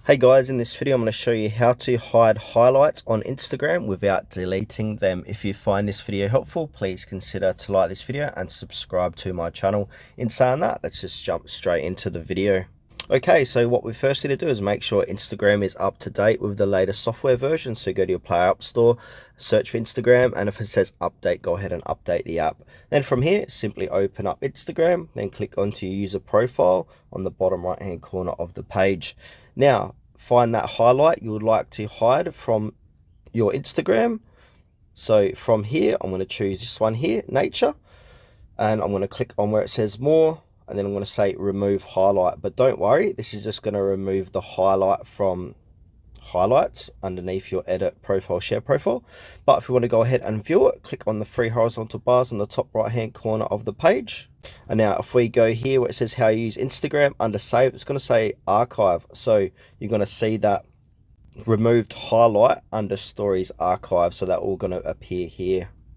Hey guys, in this video I'm going to show you how to hide highlights on Instagram without deleting them. If you find this video helpful, please consider to like this video and subscribe to my channel. In saying that, let's just jump straight into the video. Okay, so what we first need to do is make sure Instagram is up to date with the latest software version. So go to your Play App Store, search for Instagram, and if it says update, go ahead and update the app. Then from here, simply open up Instagram, then click onto your user profile on the bottom right hand corner of the page. Now, find that highlight you would like to hide from your Instagram. So from here, I'm going to choose this one here, nature, and I'm going to click on where it says more, and then I'm going to say remove highlight. But don't worry, this is just going to remove the highlight from highlights underneath your edit profile, share profile. But if you want to go ahead and view it, click on the three horizontal bars on the top right hand corner of the page. And now if we go here where it says how you use Instagram, under save, it's going to say archive. So you're going to see that removed highlight under stories archive, so that all going to appear here.